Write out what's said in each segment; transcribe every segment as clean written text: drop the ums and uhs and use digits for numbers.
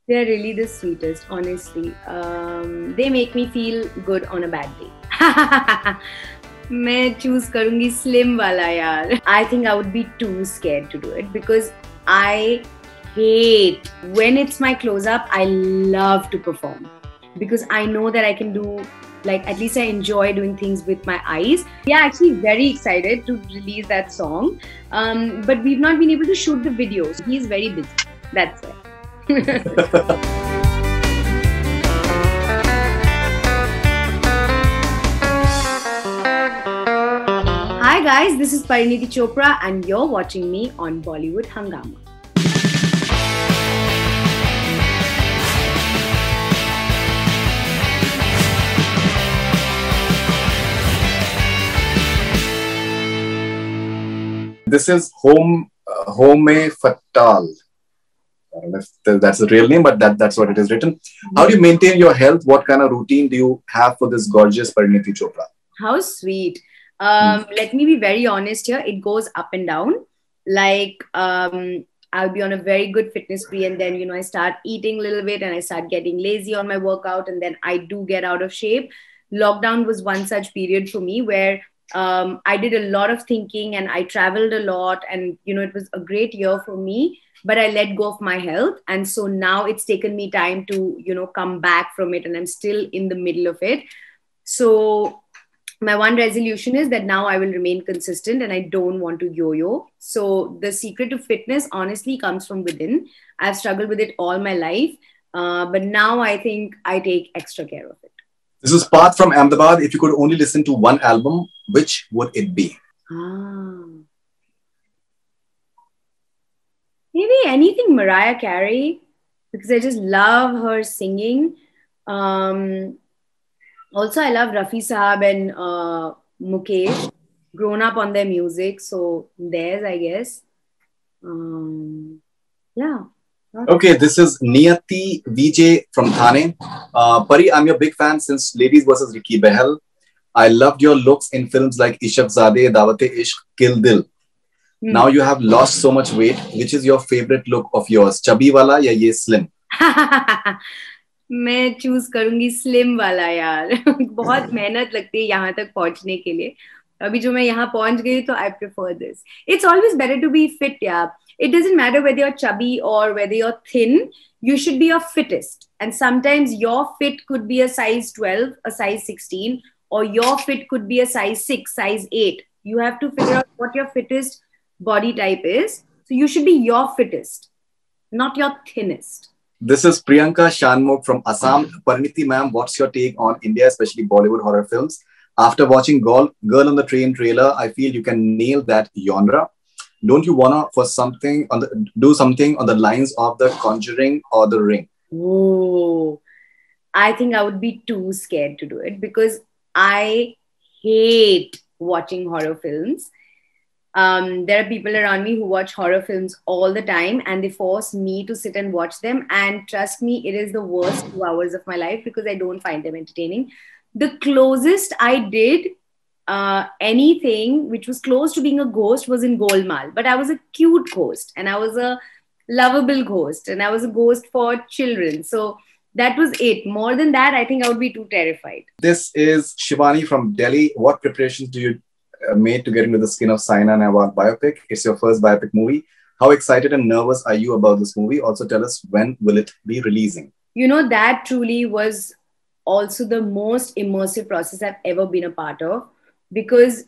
They're really the sweetest, honestly. They make me feel good on a bad day. मैं choose करूँगी slim वाला यार. I think I would be too scared to do it because I hate when it's my close-up. I love to perform because I know that I can do, like, at least I enjoy doing things with my eyes. Yeah, actually very excited to release that song. But we've not been able to shoot the videos. He's very busy. That's why. Hi guys, this is Pariniti Chopra and you're watching me on Bollywood Hungama. This is Home Fatal. I don't know if that's the real name, but that's what it is written. How do you maintain your health? What kind of routine do you have for this gorgeous Pariniti Chopra? How sweet. Let me be very honest here. It goes up and down. Like, I'll be on a very good fitness spree and then, I start eating a little bit and I start getting lazy on my workout and then I do get out of shape. Lockdown was one such period for me where I did a lot of thinking and I traveled a lot and, it was a great year for me, but I let go of my health. And so now it's taken me time to, come back from it and I'm still in the middle of it. So my one resolution is that now I will remain consistent and I don't want to yo-yo. So the secret to fitness honestly comes from within. I've struggled with it all my life, but now I think I take extra care of it. This is Path from Ahmedabad. If you could only listen to one album, which would it be? Maybe anything Mariah Carey, because I just love her singing. Also, I love Rafi Saab and Mukesh. Grown up on their music, so theirs, I guess. Yeah. Okay, this is Niyati VJ from Thane. Pari, I'm your big fan since Ladies vs. Ricky Behel. I loved your looks in films like Ishaq Zadeh, Dawat-e-Ishq, Kill Dil. Now you have lost so much weight. Which is your favorite look of yours? Chubby wala ya ye slim? मैं choose करूंगी slim वाला यार. बहुत मेहनत लगती है यहाँ तक पहुंचने के लिए. अभी जो मैं यहाँ पहुंच गई तो I prefer this. It's always better to be fit, yeah. It doesn't matter whether you're chubby or whether you're thin. You should be your fittest. And sometimes your fit could be a size 12, a size 16, or your fit could be a size 6, size 8. You have to figure out what your fittest body type is. So you should be your fittest, not your thinnest. This is Priyanka Shanmugh from Assam. Pariniti ma'am, what's your take on India, especially Bollywood horror films? After watching Girl on the Train trailer, I feel you can nail that genre. Don't you wanna do something on the lines of The Conjuring or The Ring? Oh, I think I would be too scared to do it because I hate watching horror films. There are people around me who watch horror films all the time and they force me to sit and watch them. And trust me, it is the worst 2 hours of my life because I don't find them entertaining. The closest I did anything which was close to being a ghost was in Golmaal. But I was a cute ghost and I was a lovable ghost and I was a ghost for children. So that was it. More than that, I think I would be too terrified. This is Shivani from Delhi. What preparations do you made to get into the skin of Saina Nehwal biopic? It's your first biopic movie. How excited and nervous are you about this movie? Also tell us, when will it be releasing? That truly was also the most immersive process I've ever been a part of because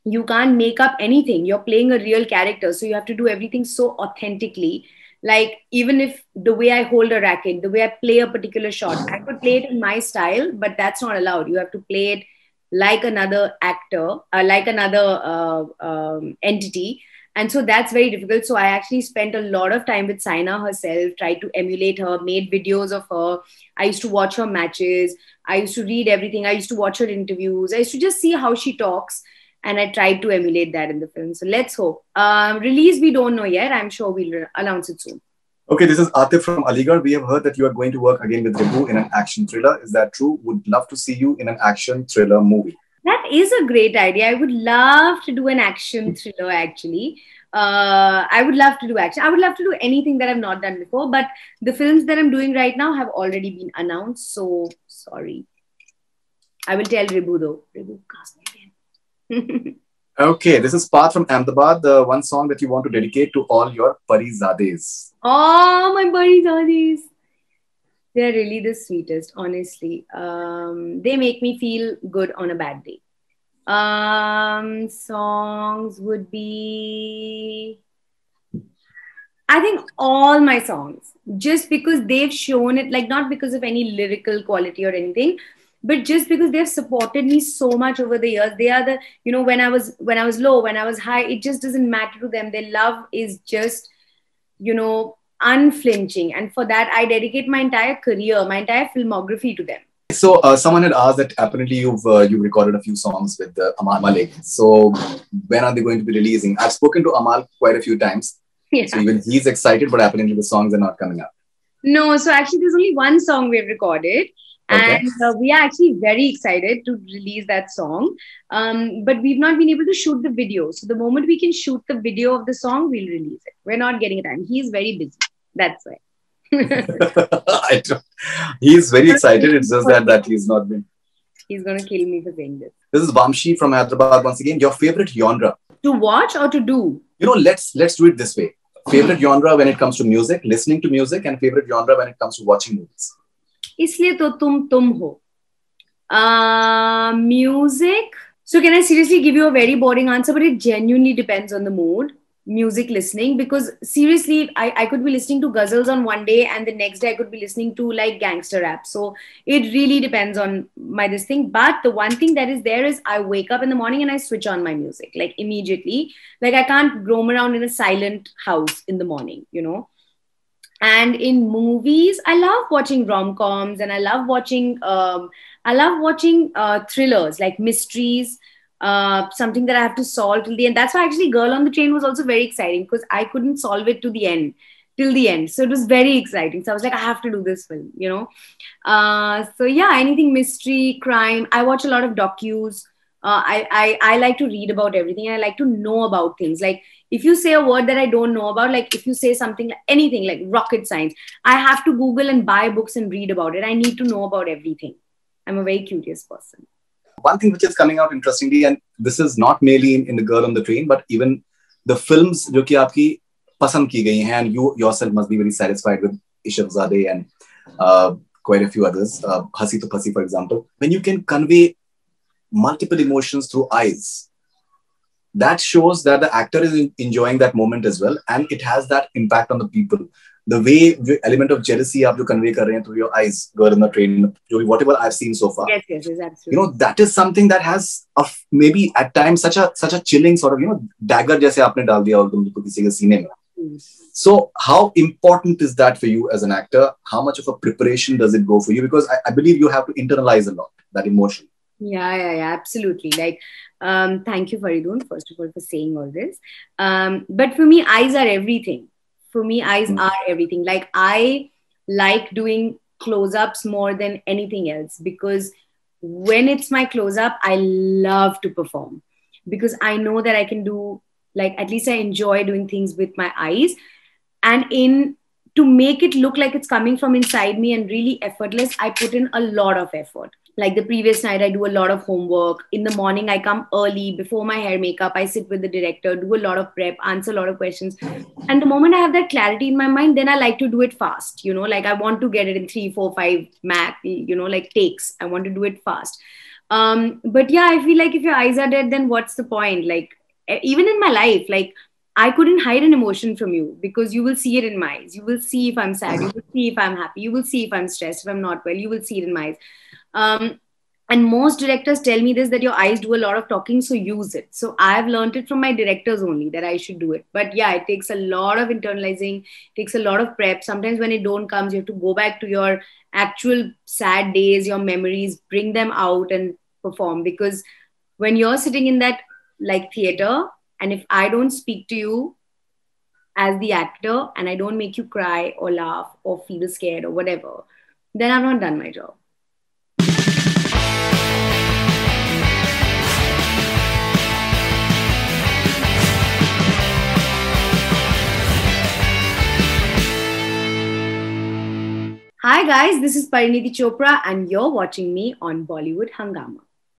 you can't make up anything. You're playing a real character. So you have to do everything so authentically. Like, even if the way I hold a racket, the way I play a particular shot, I could play it in my style, but that's not allowed. You have to play it like another actor, like another entity. And so that's very difficult. So I actually spent a lot of time with Saina herself, tried to emulate her, made videos of her. I used to watch her matches. I used to read everything. I used to watch her interviews. I used to just see how she talks. And I tried to emulate that in the film. So let's hope. Release, we don't know yet. I'm sure we'll announce it soon. Okay, this is Atif from Aligarh. We have heard that you are going to work again with Ribu in an action thriller. Is that true? Would love to see you in an action thriller movie. That is a great idea. I would love to do an action thriller, actually. I would love to do action. I would love to do anything that I've not done before. But the films that I'm doing right now have already been announced. So sorry. I will tell Ribu though. Ribu, cast me again. Okay, this is Path from Ahmedabad, the one song that you want to dedicate to all your Parizades. Oh, my Parizades. They're really the sweetest, honestly. They make me feel good on a bad day. Songs would be, I think all my songs, just because they've shown it, like not because of any lyrical quality or anything, but just because they've supported me so much over the years. They are the, when I was low, when I was high, it just doesn't matter to them. Their love is just, unflinching. And for that, I dedicate my entire career, my entire filmography to them. So someone had asked that apparently you've recorded a few songs with Amal Malik. So when are they going to be releasing? I've spoken to Amal quite a few times. Yeah. So even he's excited, but apparently the songs are not coming up. No, so actually there's only one song we've recorded. Okay. And we are actually very excited to release that song. But we've not been able to shoot the video. So the moment we can shoot the video of the song, we'll release it. We're not getting time. He's very busy. That's why. He's very excited. It's just that he's not been. He's going to kill me for saying this. This is Vamshi from Hyderabad once again. Your favorite genre? To watch or to do? Let's do it this way. Favorite genre when it comes to music, listening to music, and favorite genre when it comes to watching movies. इसलिए तो तुम हो. Music. So can I seriously give you a very boring answer? But it genuinely depends on the mood. Music listening, because seriously, I could be listening to ghazals on one day and the next day I could be listening to like gangster rap. So it really depends on this thing. But the one thing that is there is I wake up in the morning and I switch on my music like immediately. Like I can't roam around in a silent house in the morning, And in movies, I love watching rom-coms and I love watching thrillers like mysteries. Something that I have to solve till the end. That's why actually Girl on the Train was also very exciting because I couldn't solve it till the end. So it was very exciting. So I was like, I have to do this film, So yeah, anything mystery, crime. I watch a lot of docus. I like to read about everything. And I like to know about things. Like if you say a word that I don't know about, like if you say something, anything like rocket science, I have to Google and buy books and read about it. I need to know about everything. I'm a very curious person. One thing which is coming out interestingly, and this is not merely in the Girl on the Train, but even the films जो कि आपकी पसंद की गई हैं, and you yourself must be very satisfied with Ishaq-Zadeh and quite a few others, Hasi to Phasi, for example. When you can convey multiple emotions through eyes, that shows that the actor is enjoying that moment as well, and it has that impact on the people. The way the element of jealousy you convey through your eyes, Girl on the Train, whatever I've seen so far. Yes, absolutely. That is something that has maybe at times such a chilling sort of, dagger jaise aapne dal diya aur tumko kisi ke seene mein. So how important is that for you as an actor? How much of a preparation does it go for you? Because I believe you have to internalize a lot, that emotion. Yeah, absolutely. Like, thank you, Faridun, first of all, for saying all this. But for me, eyes are everything. For me, eyes are everything. Like I like doing close-ups more than anything else because when it's my close-up, I love to perform because I know that I can do, like, at least I enjoy doing things with my eyes. And to make it look like it's coming from inside me and really effortless, I put in a lot of effort. Like the previous night, I do a lot of homework. In the morning, I come early before my hair makeup. I sit with the director, do a lot of prep, answer a lot of questions. And the moment I have that clarity in my mind, then I like to do it fast. Like I want to get it in 3, 4, 5 max, like takes. I want to do it fast. But yeah, I feel like if your eyes are dead, then what's the point? Like even in my life, like I couldn't hide an emotion from you because you will see it in my eyes. You will see if I'm sad. You will see if I'm happy. You will see if I'm stressed, if I'm not well. You will see it in my eyes. And most directors tell me this, that your eyes do a lot of talking, so use it. So I've learned it from my directors only that I should do it. But yeah, it takes a lot of internalizing, takes a lot of prep. Sometimes when it don't comes, you have to go back to your actual sad days, your memories, bring them out and perform. Because when you're sitting in that like theater, and if I don't speak to you as the actor and I don't make you cry or laugh or feel scared or whatever, then I've not done my job. Hi guys, this is Parinidhi Chopra and you're watching me on Bollywood Hangama.